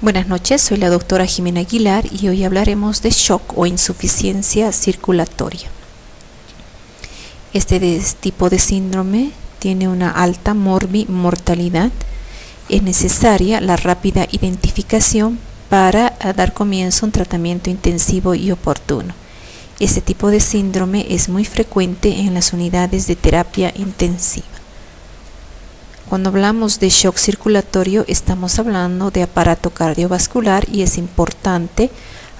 Buenas noches, soy la doctora Jimena Aguilar y hoy hablaremos de shock o insuficiencia circulatoria. Este tipo de síndrome tiene una alta mortalidad. Es necesaria la rápida identificación para dar comienzo a un tratamiento intensivo y oportuno. Este tipo de síndrome es muy frecuente en las unidades de terapia intensiva. Cuando hablamos de shock circulatorio, estamos hablando de aparato cardiovascular y es importante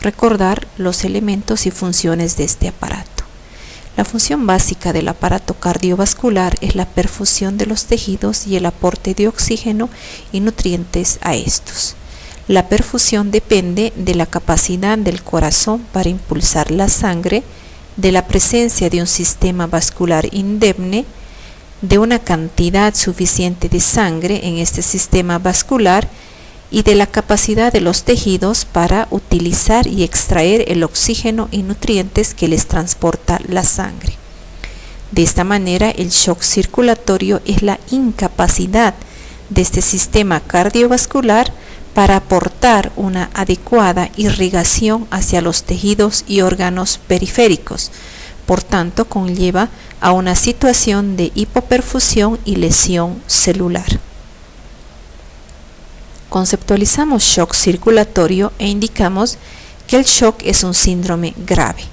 recordar los elementos y funciones de este aparato. La función básica del aparato cardiovascular es la perfusión de los tejidos y el aporte de oxígeno y nutrientes a estos. La perfusión depende de la capacidad del corazón para impulsar la sangre, de la presencia de un sistema vascular indemne, de una cantidad suficiente de sangre en este sistema vascular y de la capacidad de los tejidos para utilizar y extraer el oxígeno y nutrientes que les transporta la sangre. De esta manera, el shock circulatorio es la incapacidad de este sistema cardiovascular para aportar una adecuada irrigación hacia los tejidos y órganos periféricos. Por tanto, conlleva a una situación de hipoperfusión y lesión celular. Conceptualizamos shock circulatorio e indicamos que el shock es un síndrome grave,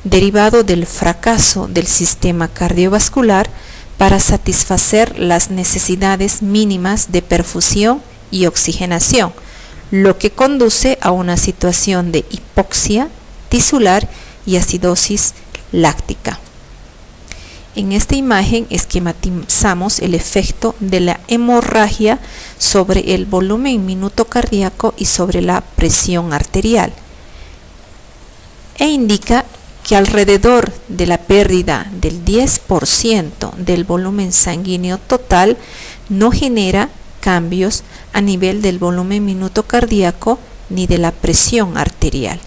derivado del fracaso del sistema cardiovascular para satisfacer las necesidades mínimas de perfusión y oxigenación, lo que conduce a una situación de hipoxia tisular y acidosis láctica. En esta imagen esquematizamos el efecto de la hemorragia sobre el volumen minuto cardíaco y sobre la presión arterial, e indica que alrededor de la pérdida del 10% del volumen sanguíneo total no genera cambios a nivel del volumen minuto cardíaco ni de la presión arterial.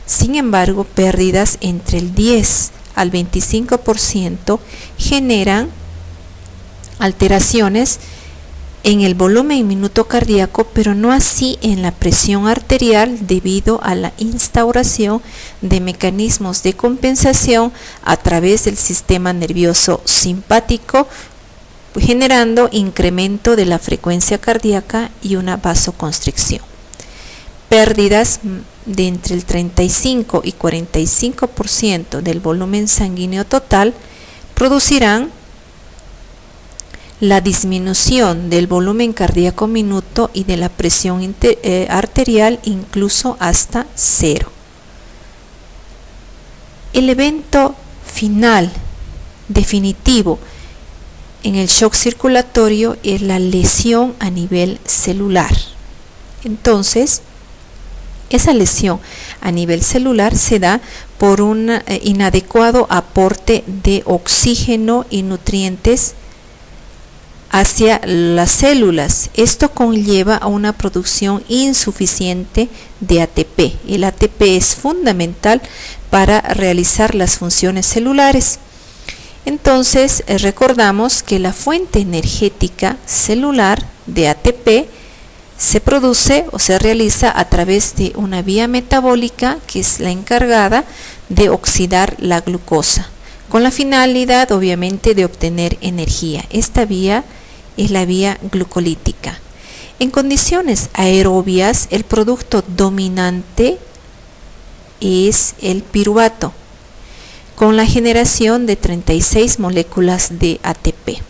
Sin embargo, pérdidas entre el 10 al 25% generan alteraciones en el volumen minuto cardíaco, pero no así en la presión arterial debido a la instauración de mecanismos de compensación a través del sistema nervioso simpático, generando incremento de la frecuencia cardíaca y una vasoconstricción. Pérdidas de entre el 35 y 45% del volumen sanguíneo total producirán la disminución del volumen cardíaco minuto y de la presión arterial incluso hasta cero. El evento final definitivo en el shock circulatorio es la lesión a nivel celular. Entonces, esa lesión a nivel celular se da por un inadecuado aporte de oxígeno y nutrientes hacia las células. Esto conlleva a una producción insuficiente de ATP. El ATP es fundamental para realizar las funciones celulares. Entonces, recordamos que la fuente energética celular de ATP se produce o se realiza a través de una vía metabólica que es la encargada de oxidar la glucosa, con la finalidad obviamente de obtener energía. Esta vía es la vía glucolítica. En condiciones aerobias, el producto dominante es el piruvato, con la generación de 36 moléculas de ATP.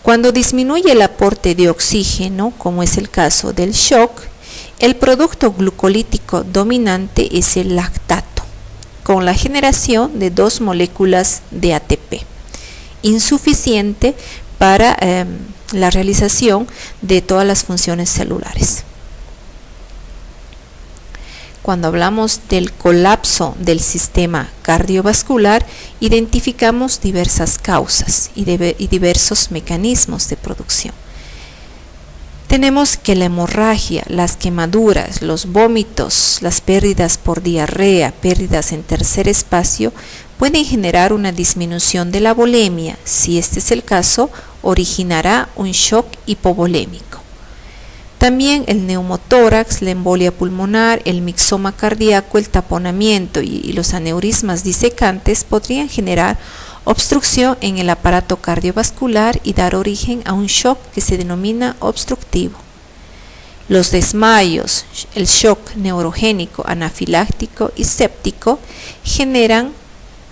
Cuando disminuye el aporte de oxígeno, como es el caso del shock, el producto glucolítico dominante es el lactato, con la generación de 2 moléculas de ATP, insuficiente para la realización de todas las funciones celulares. Cuando hablamos del colapso del sistema cardiovascular, identificamos diversas causas y diversos mecanismos de producción. Tenemos que la hemorragia, las quemaduras, los vómitos, las pérdidas por diarrea, pérdidas en tercer espacio, pueden generar una disminución de la volemia. Si este es el caso, originará un shock hipovolémico. También el neumotórax, la embolia pulmonar, el mixoma cardíaco, el taponamiento y los aneurismas disecantes podrían generar obstrucción en el aparato cardiovascular y dar origen a un shock que se denomina obstructivo. Los desmayos, el shock neurogénico, anafiláctico y séptico generan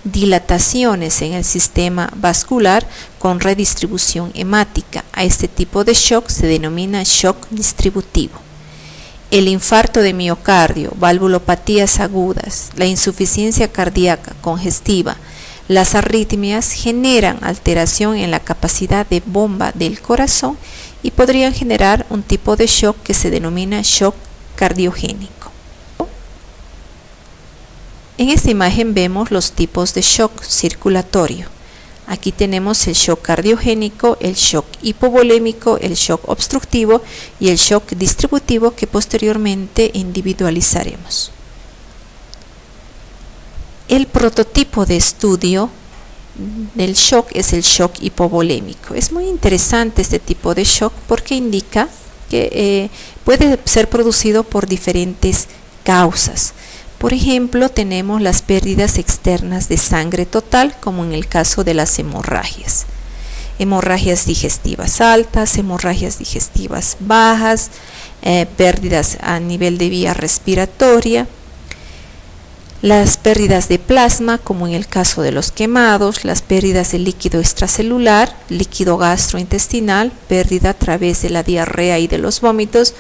dilataciones en el sistema vascular con redistribución hemática. A este tipo de shock se denomina shock distributivo. El infarto de miocardio, valvulopatías agudas, la insuficiencia cardíaca congestiva, las arritmias generan alteración en la capacidad de bomba del corazón y podrían generar un tipo de shock que se denomina shock cardiogénico. En esta imagen vemos los tipos de shock circulatorio. Aquí tenemos el shock cardiogénico, el shock hipovolémico, el shock obstructivo y el shock distributivo que posteriormente individualizaremos. El prototipo de estudio del shock es el shock hipovolémico. Es muy interesante este tipo de shock porque indica que puede ser producido por diferentes causas. Por ejemplo, tenemos las pérdidas externas de sangre total, como en el caso de las hemorragias. Hemorragias digestivas altas, hemorragias digestivas bajas, pérdidas a nivel de vía respiratoria, las pérdidas de plasma, como en el caso de los quemados, las pérdidas de líquido extracelular, líquido gastrointestinal, pérdida a través de la diarrea y de los vómitos,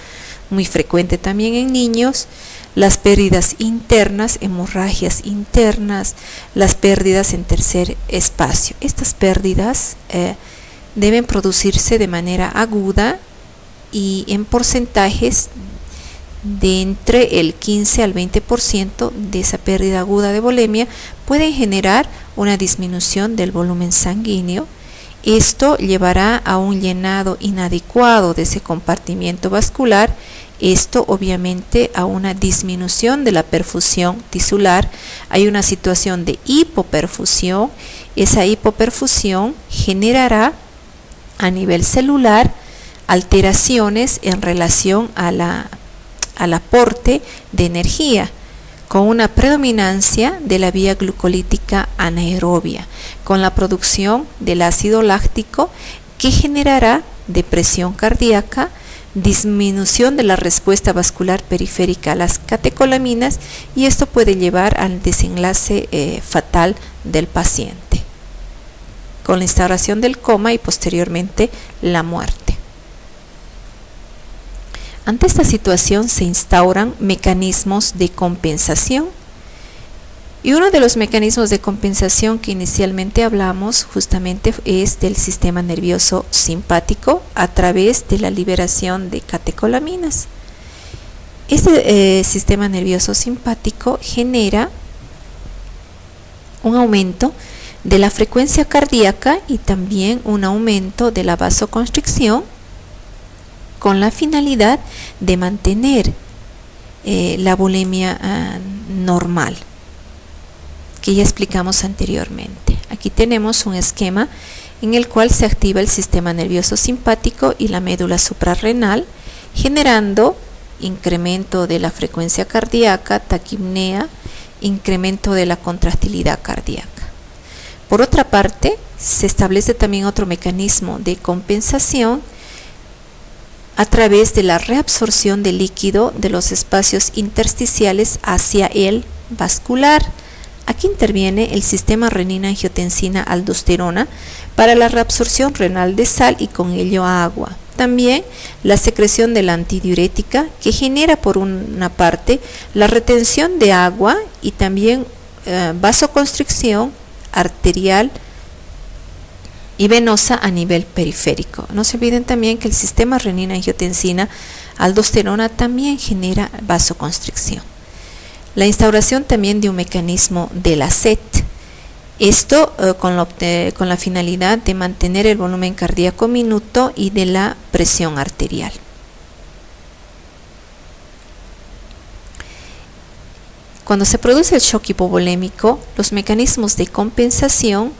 muy frecuente también en niños, las pérdidas internas, hemorragias internas, las pérdidas en tercer espacio. Estas pérdidas deben producirse de manera aguda y en porcentajes de entre el 15 al 20% de esa pérdida aguda de volemia pueden generar una disminución del volumen sanguíneo. Esto llevará a un llenado inadecuado de ese compartimiento vascular. Esto obviamente a una disminución de la perfusión tisular. Hay una situación de hipoperfusión. Esa hipoperfusión generará a nivel celular alteraciones en relación al aporte de energía, con una predominancia de la vía glucolítica anaerobia, con la producción del ácido láctico que generará depresión cardíaca, disminución de la respuesta vascular periférica a las catecolaminas, y esto puede llevar al desenlace fatal del paciente, con la instauración del coma y posteriormente la muerte. Ante esta situación se instauran mecanismos de compensación, y uno de los mecanismos de compensación que inicialmente hablamos justamente es del sistema nervioso simpático a través de la liberación de catecolaminas. Este sistema nervioso simpático genera un aumento de la frecuencia cardíaca y también un aumento de la vasoconstricción, con la finalidad de mantener la volemia normal, que ya explicamos anteriormente. Aquí tenemos un esquema en el cual se activa el sistema nervioso simpático y la médula suprarrenal, generando incremento de la frecuencia cardíaca, taquipnea, incremento de la contractilidad cardíaca. Por otra parte, se establece también otro mecanismo de compensación a través de la reabsorción de líquido de los espacios intersticiales hacia el vascular. Aquí interviene el sistema renina-angiotensina-aldosterona para la reabsorción renal de sal y con ello agua. También la secreción de la antidiurética, que genera por una parte la retención de agua y también vasoconstricción arterial y venosa a nivel periférico. No se olviden también que el sistema renina-angiotensina-aldosterona también genera vasoconstricción. La instauración también de un mecanismo de la SET, esto con la finalidad de mantener el volumen cardíaco minuto y de la presión arterial. Cuando se produce el shock hipovolémico, los mecanismos de compensación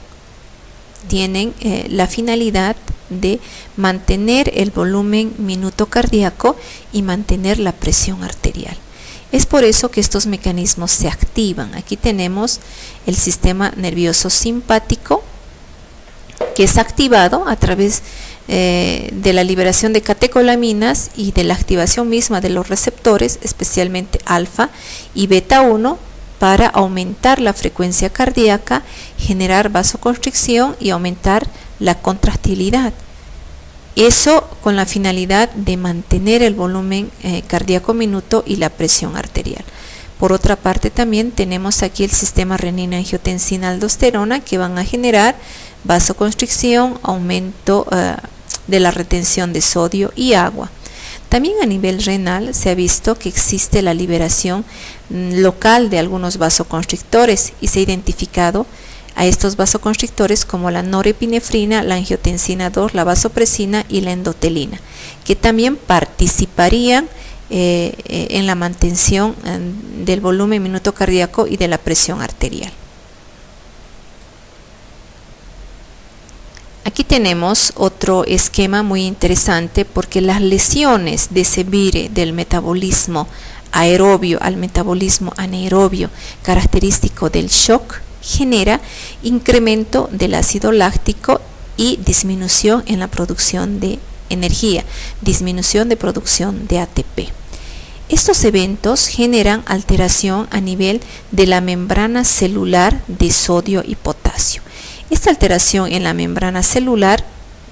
tienen la finalidad de mantener el volumen minuto cardíaco y mantener la presión arterial. Es por eso que estos mecanismos se activan. Aquí tenemos el sistema nervioso simpático, que es activado a través de la liberación de catecolaminas y de la activación misma de los receptores, especialmente alfa y beta 1, para aumentar la frecuencia cardíaca, generar vasoconstricción y aumentar la contractilidad. Eso con la finalidad de mantener el volumen cardíaco minuto y la presión arterial. Por otra parte, también tenemos aquí el sistema renina-angiotensina-aldosterona, que van a generar vasoconstricción, aumento de la retención de sodio y agua. También a nivel renal se ha visto que existe la liberación local de algunos vasoconstrictores y se ha identificado a estos vasoconstrictores como la norepinefrina, la angiotensina 2, la vasopresina y la endotelina, que también participarían en la mantención del volumen minuto cardíaco y de la presión arterial. Aquí tenemos otro esquema muy interesante, porque las lesiones de ese vire del metabolismo aerobio al metabolismo anaerobio característico del shock genera incremento del ácido láctico y disminución en la producción de energía, disminución de producción de ATP. Estos eventos generan alteración a nivel de la membrana celular de sodio y potasio. Esta alteración en la membrana celular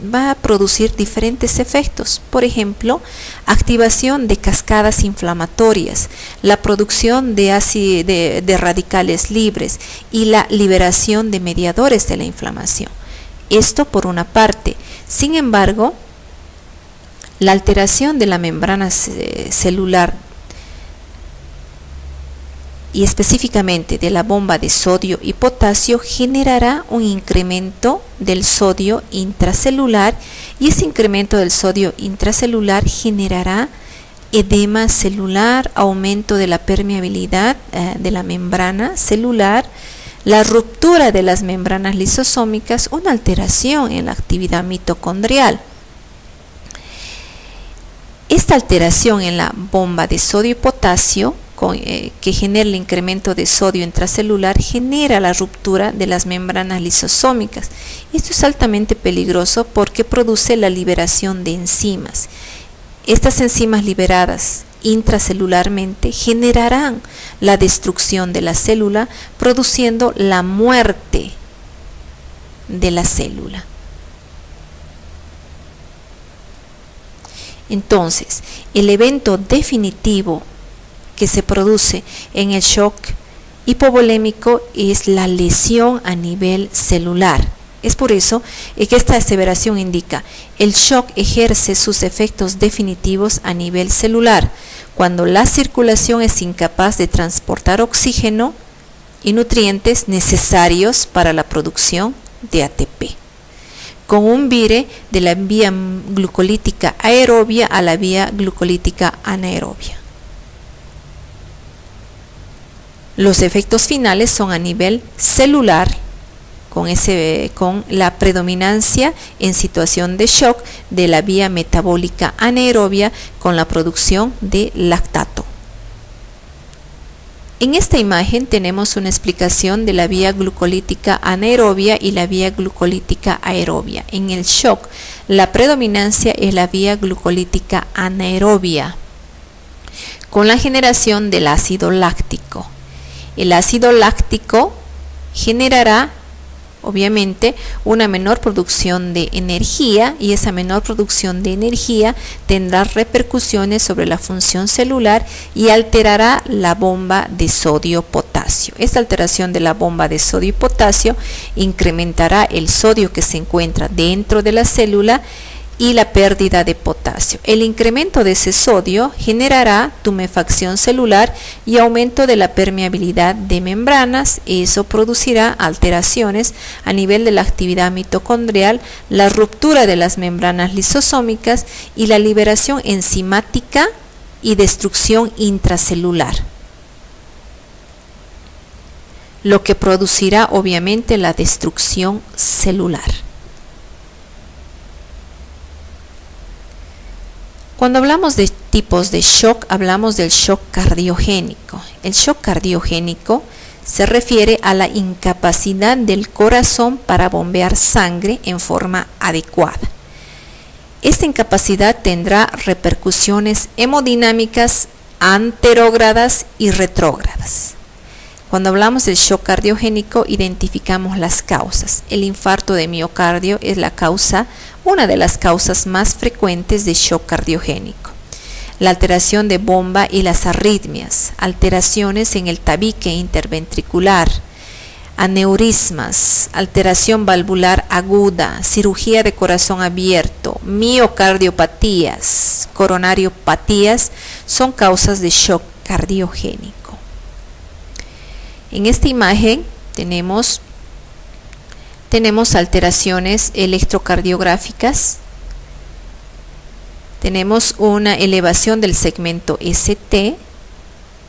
va a producir diferentes efectos. Por ejemplo, activación de cascadas inflamatorias, la producción de radicales libres y la liberación de mediadores de la inflamación. Esto por una parte. Sin embargo, la alteración de la membrana celular y específicamente de la bomba de sodio y potasio generará un incremento del sodio intracelular, y ese incremento del sodio intracelular generará edema celular, aumento de la permeabilidad de la membrana celular, la ruptura de las membranas lisosómicas, una alteración en la actividad mitocondrial. Esta alteración en la bomba de sodio y potasio que genera el incremento de sodio intracelular genera la ruptura de las membranas lisosómicas. Esto es altamente peligroso porque produce la liberación de enzimas. Estas enzimas liberadas intracelularmente generarán la destrucción de la célula, produciendo la muerte de la célula. Entonces, el evento definitivo que se produce en el shock hipovolémico es la lesión a nivel celular. Es por eso que esta aseveración indica: el shock ejerce sus efectos definitivos a nivel celular, cuando la circulación es incapaz de transportar oxígeno y nutrientes necesarios para la producción de ATP, con un vire de la vía glucolítica aerobia a la vía glucolítica anaerobia. Los efectos finales son a nivel celular, con la predominancia en situación de shock de la vía metabólica anaerobia con la producción de lactato. En esta imagen tenemos una explicación de la vía glucolítica anaerobia y la vía glucolítica aerobia. En el shock, la predominancia es la vía glucolítica anaerobia, con la generación del ácido láctico. El ácido láctico generará, obviamente, una menor producción de energía, y esa menor producción de energía tendrá repercusiones sobre la función celular y alterará la bomba de sodio-potasio. Esta alteración de la bomba de sodio y potasio incrementará el sodio que se encuentra dentro de la célula y la pérdida de potasio. El incremento de ese sodio generará tumefacción celular y aumento de la permeabilidad de membranas. Eso producirá alteraciones a nivel de la actividad mitocondrial, la ruptura de las membranas lisosómicas y la liberación enzimática y destrucción intracelular, lo que producirá obviamente la destrucción celular. Cuando hablamos de tipos de shock, hablamos del shock cardiogénico. El shock cardiogénico se refiere a la incapacidad del corazón para bombear sangre en forma adecuada. Esta incapacidad tendrá repercusiones hemodinámicas anterógradas y retrógradas. Cuando hablamos del shock cardiogénico, identificamos las causas. El infarto de miocardio es una de las causas más frecuentes de shock cardiogénico. La alteración de bomba y las arritmias, alteraciones en el tabique interventricular, aneurismas, alteración valvular aguda, cirugía de corazón abierto, miocardiopatías, coronariopatías son causas de shock cardiogénico. En esta imagen tenemos alteraciones electrocardiográficas, tenemos una elevación del segmento ST,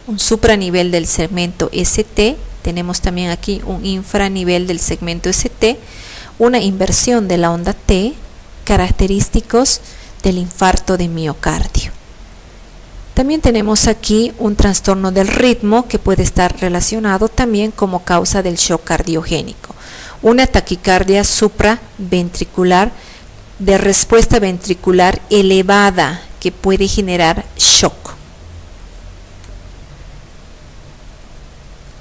un supranivel del segmento ST, tenemos también aquí un infranivel del segmento ST, una inversión de la onda T, característicos del infarto de miocardio. También tenemos aquí un trastorno del ritmo que puede estar relacionado también como causa del shock cardiogénico. Una taquicardia supraventricular de respuesta ventricular elevada que puede generar shock.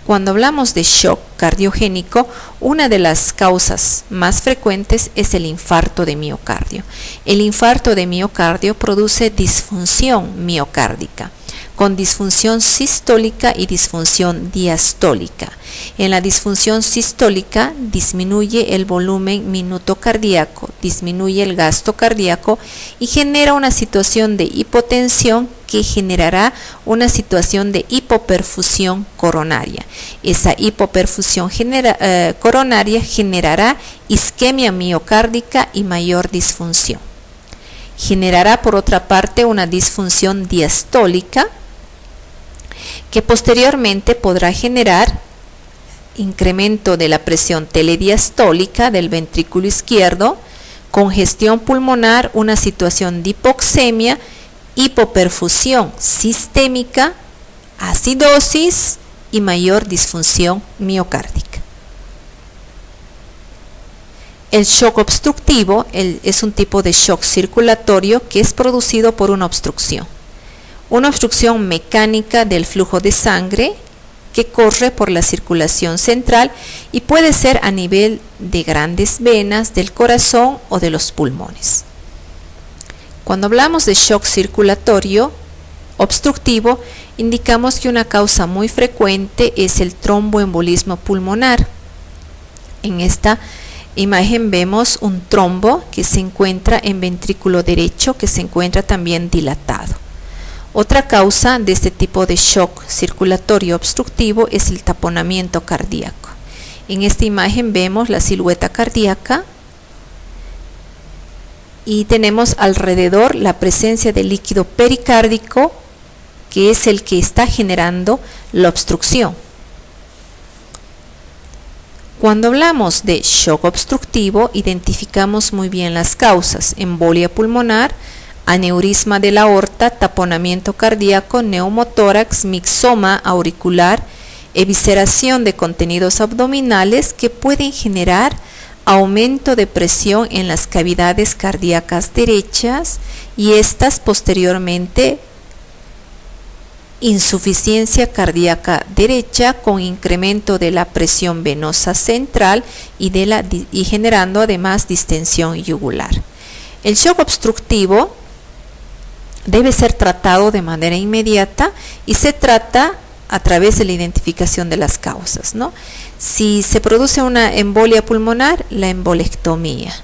Cuando hablamos de shock cardiogénico, una de las causas más frecuentes es el infarto de miocardio. El infarto de miocardio produce disfunción miocárdica, con disfunción sistólica y disfunción diastólica. En la disfunción sistólica disminuye el volumen minuto cardíaco, disminuye el gasto cardíaco y genera una situación de hipotensión que generará una situación de hipoperfusión coronaria. Esa hipoperfusión coronaria generará isquemia miocárdica y mayor disfunción. Generará por otra parte una disfunción diastólica que posteriormente podrá generar incremento de la presión telediastólica del ventrículo izquierdo, congestión pulmonar, una situación de hipoxemia, hipoperfusión sistémica, acidosis y mayor disfunción miocárdica. El shock obstructivo es un tipo de shock circulatorio que es producido por una obstrucción mecánica del flujo de sangre que corre por la circulación central y puede ser a nivel de grandes venas, del corazón o de los pulmones. Cuando hablamos de shock circulatorio obstructivo, indicamos que una causa muy frecuente es el tromboembolismo pulmonar. En esta imagen vemos un trombo que se encuentra en ventrículo derecho, que se encuentra también dilatado. Otra causa de este tipo de shock circulatorio obstructivo es el taponamiento cardíaco. En esta imagen vemos la silueta cardíaca y tenemos alrededor la presencia de líquido pericárdico, que es el que está generando la obstrucción. Cuando hablamos de shock obstructivo, identificamos muy bien las causas: embolia pulmonar, aneurisma de la aorta, taponamiento cardíaco, neumotórax, mixoma auricular, evisceración de contenidos abdominales que pueden generar aumento de presión en las cavidades cardíacas derechas y estas posteriormente insuficiencia cardíaca derecha con incremento de la presión venosa central y generando además distensión yugular. El shock obstructivo debe ser tratado de manera inmediata y se trata a través de la identificación de las causas, ¿no? Si se produce una embolia pulmonar, la embolectomía.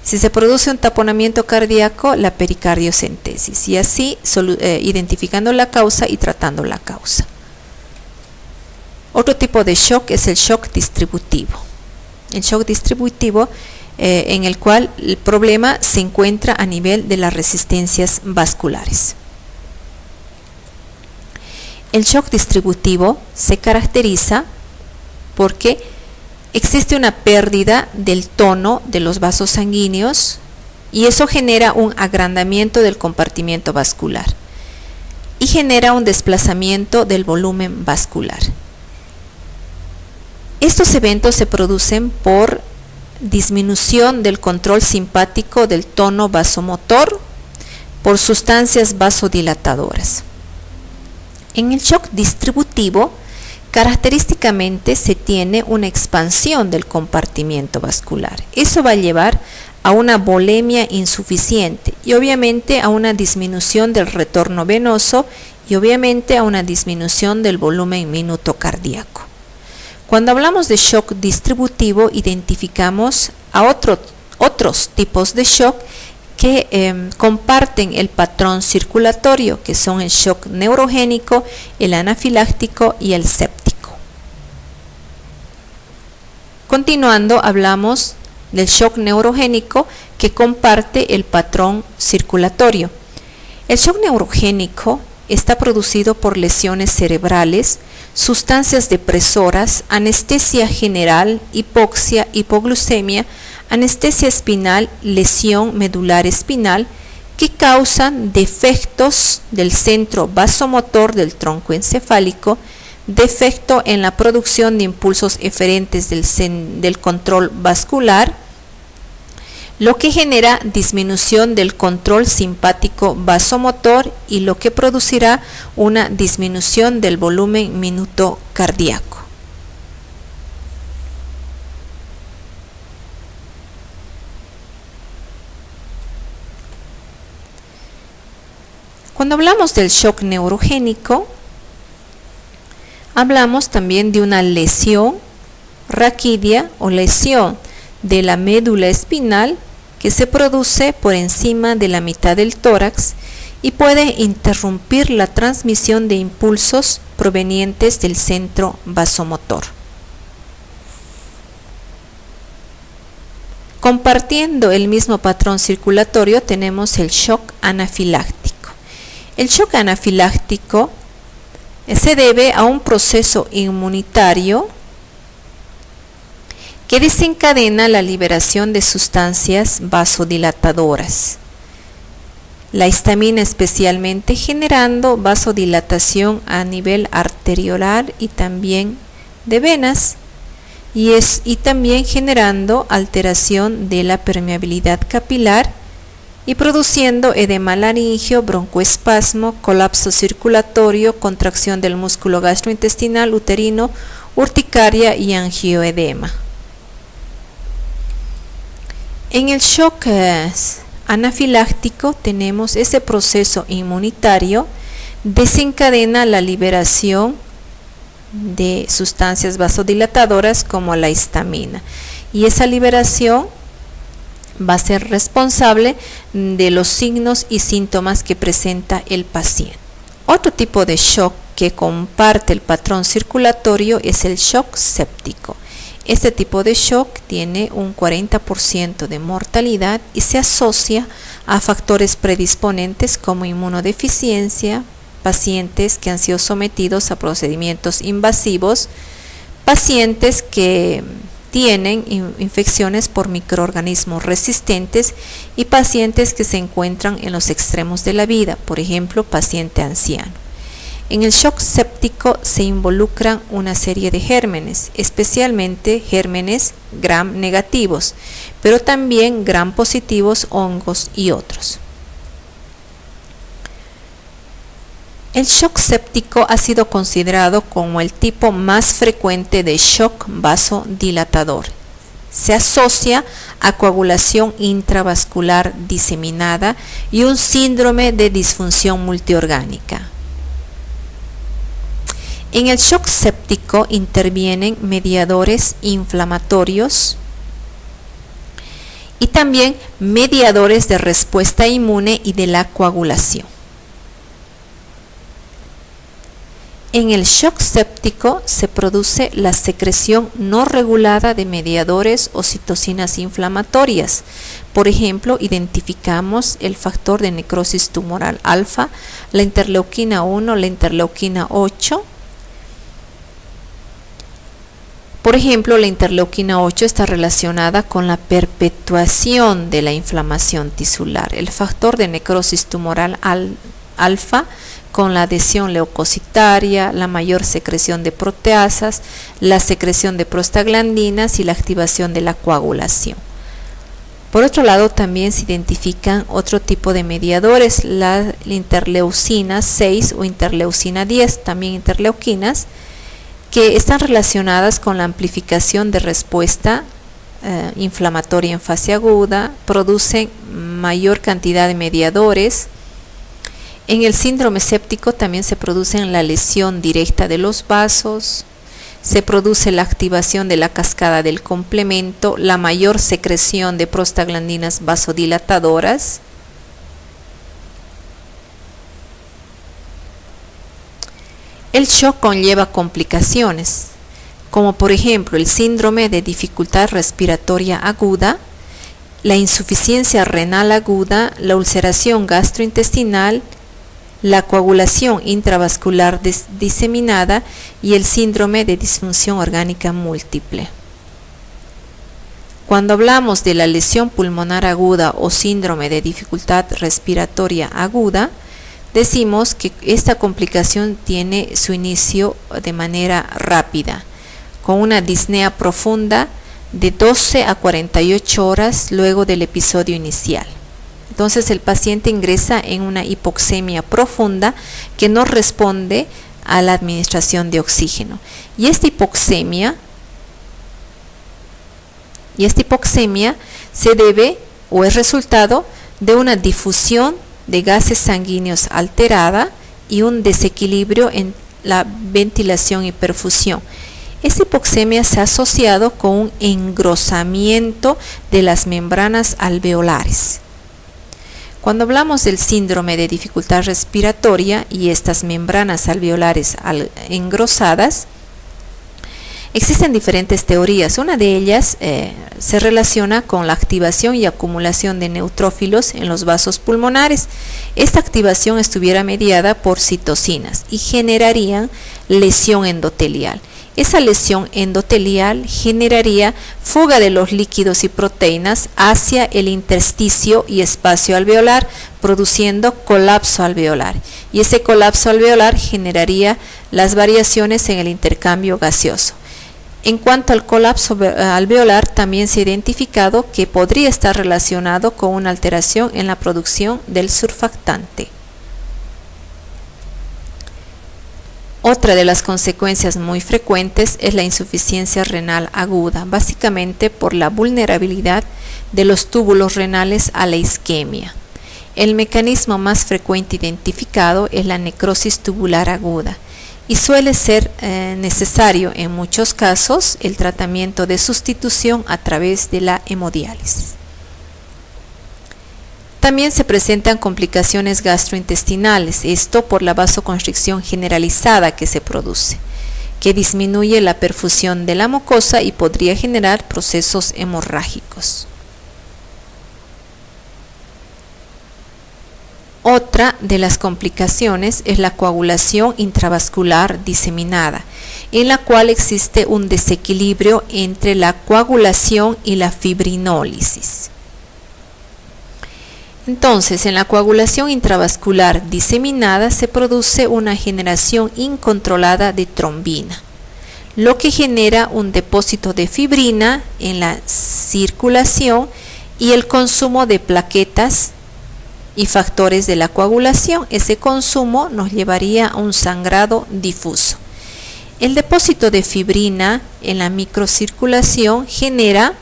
Si se produce un taponamiento cardíaco, la pericardiocentesis. Y así identificando la causa y tratando la causa. Otro tipo de shock es el shock distributivo. El shock distributivo en el cual el problema se encuentra a nivel de las resistencias vasculares. El shock distributivo se caracteriza porque existe una pérdida del tono de los vasos sanguíneos y eso genera un agrandamiento del compartimiento vascular y genera un desplazamiento del volumen vascular. Estos eventos se producen por disminución del control simpático del tono vasomotor por sustancias vasodilatadoras. En el shock distributivo, característicamente se tiene una expansión del compartimiento vascular. Eso va a llevar a una volemia insuficiente y obviamente a una disminución del retorno venoso y obviamente a una disminución del volumen minuto cardíaco. Cuando hablamos de shock distributivo, identificamos a otros tipos de shock que comparten el patrón circulatorio, que son el shock neurogénico, el anafiláctico y el séptico. Continuando, hablamos del shock neurogénico, que comparte el patrón circulatorio. El shock neurogénico está producido por lesiones cerebrales, sustancias depresoras, anestesia general, hipoxia, hipoglucemia, anestesia espinal, lesión medular espinal, que causan defectos del centro vasomotor del tronco encefálico, defecto en la producción de impulsos eferentes del control vascular, lo que genera disminución del control simpático vasomotor y lo que producirá una disminución del volumen minuto cardíaco. Cuando hablamos del shock neurogénico, hablamos también de una lesión raquídea o lesión de la médula espinal que se produce por encima de la mitad del tórax y puede interrumpir la transmisión de impulsos provenientes del centro vasomotor. Compartiendo el mismo patrón circulatorio tenemos el shock anafiláctico. El shock anafiláctico se debe a un proceso inmunitario que desencadena la liberación de sustancias vasodilatadoras, la histamina especialmente, generando vasodilatación a nivel arteriolar y también de venas, y también generando alteración de la permeabilidad capilar y produciendo edema laringio, broncoespasmo, colapso circulatorio, contracción del músculo gastrointestinal, uterino, urticaria y angioedema. En el shock anafiláctico tenemos ese proceso inmunitario, desencadena la liberación de sustancias vasodilatadoras como la histamina, y esa liberación va a ser responsable de los signos y síntomas que presenta el paciente. Otro tipo de shock que comparte el patrón circulatorio es el shock séptico. Este tipo de shock tiene un 40% de mortalidad y se asocia a factores predisponentes como inmunodeficiencia, pacientes que han sido sometidos a procedimientos invasivos, pacientes que tienen infecciones por microorganismos resistentes y pacientes que se encuentran en los extremos de la vida, por ejemplo, paciente anciano. En el shock séptico se involucran una serie de gérmenes, especialmente gérmenes gram negativos, pero también gram positivos, hongos y otros. El shock séptico ha sido considerado como el tipo más frecuente de shock vasodilatador. Se asocia a coagulación intravascular diseminada y un síndrome de disfunción multiorgánica. En el shock séptico intervienen mediadores inflamatorios y también mediadores de respuesta inmune y de la coagulación. En el shock séptico se produce la secreción no regulada de mediadores o citocinas inflamatorias. Por ejemplo, identificamos el factor de necrosis tumoral alfa, la interleuquina 1, la interleuquina 8, Por ejemplo, la interleuquina 8 está relacionada con la perpetuación de la inflamación tisular, el factor de necrosis tumoral alfa con la adhesión leucocitaria, la mayor secreción de proteasas, la secreción de prostaglandinas y la activación de la coagulación. Por otro lado, también se identifican otro tipo de mediadores, la interleucina 6 o interleucina 10, también interleuquinas, que están relacionadas con la amplificación de respuesta inflamatoria en fase aguda, producen mayor cantidad de mediadores. En el síndrome séptico también se produce la lesión directa de los vasos, se produce la activación de la cascada del complemento, la mayor secreción de prostaglandinas vasodilatadoras. El shock conlleva complicaciones, como por ejemplo el síndrome de dificultad respiratoria aguda, la insuficiencia renal aguda, la ulceración gastrointestinal, la coagulación intravascular diseminada y el síndrome de disfunción orgánica múltiple. Cuando hablamos de la lesión pulmonar aguda o síndrome de dificultad respiratoria aguda, decimos que esta complicación tiene su inicio de manera rápida, con una disnea profunda de 12 a 48 horas luego del episodio inicial. Entonces el paciente ingresa en una hipoxemia profunda que no responde a la administración de oxígeno. Y esta hipoxemia se debe o es resultado de una difusión de gases sanguíneos alterada y un desequilibrio en la ventilación y perfusión. Esta hipoxemia se ha asociado con un engrosamiento de las membranas alveolares. Cuando hablamos del síndrome de dificultad respiratoria y estas membranas alveolares engrosadas, existen diferentes teorías. Una de ellas se relaciona con la activación y acumulación de neutrófilos en los vasos pulmonares. Esta activación estuviera mediada por citocinas y generarían lesión endotelial. Esa lesión endotelial generaría fuga de los líquidos y proteínas hacia el intersticio y espacio alveolar, produciendo colapso alveolar. Y ese colapso alveolar generaría las variaciones en el intercambio gaseoso. En cuanto al colapso alveolar, también se ha identificado que podría estar relacionado con una alteración en la producción del surfactante. Otra de las consecuencias muy frecuentes es la insuficiencia renal aguda, básicamente por la vulnerabilidad de los túbulos renales a la isquemia. El mecanismo más frecuente identificado es la necrosis tubular aguda y suele ser necesario en muchos casos el tratamiento de sustitución a través de la hemodiálisis. También se presentan complicaciones gastrointestinales, esto por la vasoconstricción generalizada que se produce, que disminuye la perfusión de la mucosa y podría generar procesos hemorrágicos. Otra de las complicaciones es la coagulación intravascular diseminada, en la cual existe un desequilibrio entre la coagulación y la fibrinólisis. Entonces, en la coagulación intravascular diseminada se produce una generación incontrolada de trombina, lo que genera un depósito de fibrina en la circulación y el consumo de plaquetas y factores de la coagulación. Ese consumo nos llevaría a un sangrado difuso. El depósito de fibrina en la microcirculación genera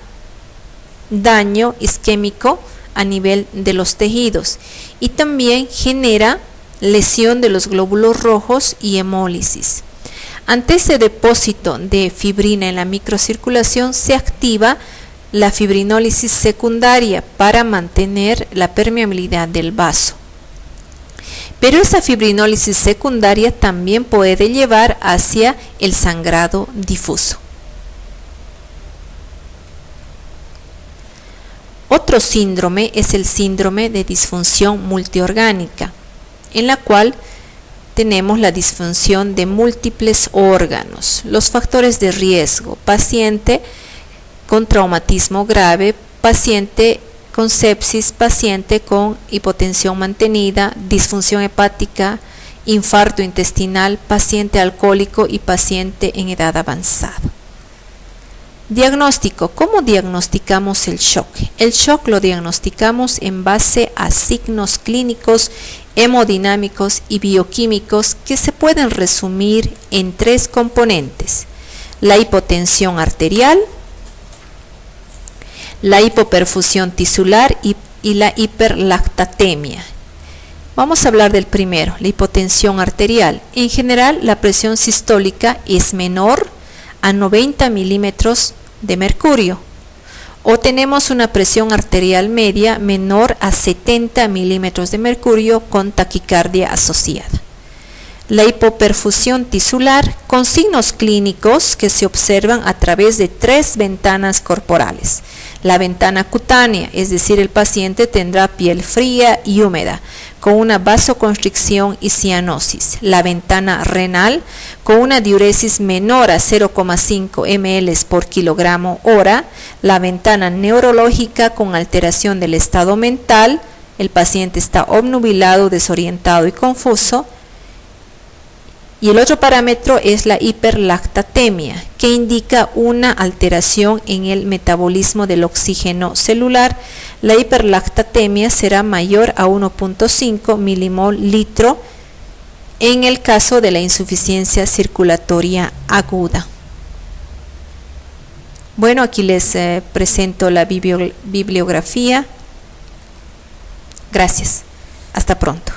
daño isquémico a nivel de los tejidos y también genera lesión de los glóbulos rojos y hemólisis. Ante ese depósito de fibrina en la microcirculación se activa la fibrinólisis secundaria para mantener la permeabilidad del vaso. Pero esa fibrinólisis secundaria también puede llevar hacia el sangrado difuso. Otro síndrome es el síndrome de disfunción multiorgánica, en la cual tenemos la disfunción de múltiples órganos, los factores de riesgo, paciente con traumatismo grave, paciente con sepsis, paciente con hipotensión mantenida, disfunción hepática, infarto intestinal, paciente alcohólico y paciente en edad avanzada. Diagnóstico. ¿Cómo diagnosticamos el shock? El shock lo diagnosticamos en base a signos clínicos, hemodinámicos y bioquímicos que se pueden resumir en 3 componentes: la hipotensión arterial, la hipoperfusión tisular y la hiperlactatemia. Vamos a hablar del primero, la hipotensión arterial. En general, la presión sistólica es menor a 90 milímetros de mercurio, o tenemos una presión arterial media menor a 70 milímetros de mercurio con taquicardia asociada. La hipoperfusión tisular, con signos clínicos que se observan a través de 3 ventanas corporales. La ventana cutánea, es decir, el paciente tendrá piel fría y húmeda, con una vasoconstricción y cianosis. La ventana renal, con una diuresis menor a 0,5 ml por kilogramo hora. La ventana neurológica, con alteración del estado mental, el paciente está obnubilado, desorientado y confuso. Y el otro parámetro es la hiperlactatemia, que indica una alteración en el metabolismo del oxígeno celular. La hiperlactatemia será mayor a 1.5 milimol litro en el caso de la insuficiencia circulatoria aguda. Bueno, aquí les presento la bibliografía. Gracias. Hasta pronto.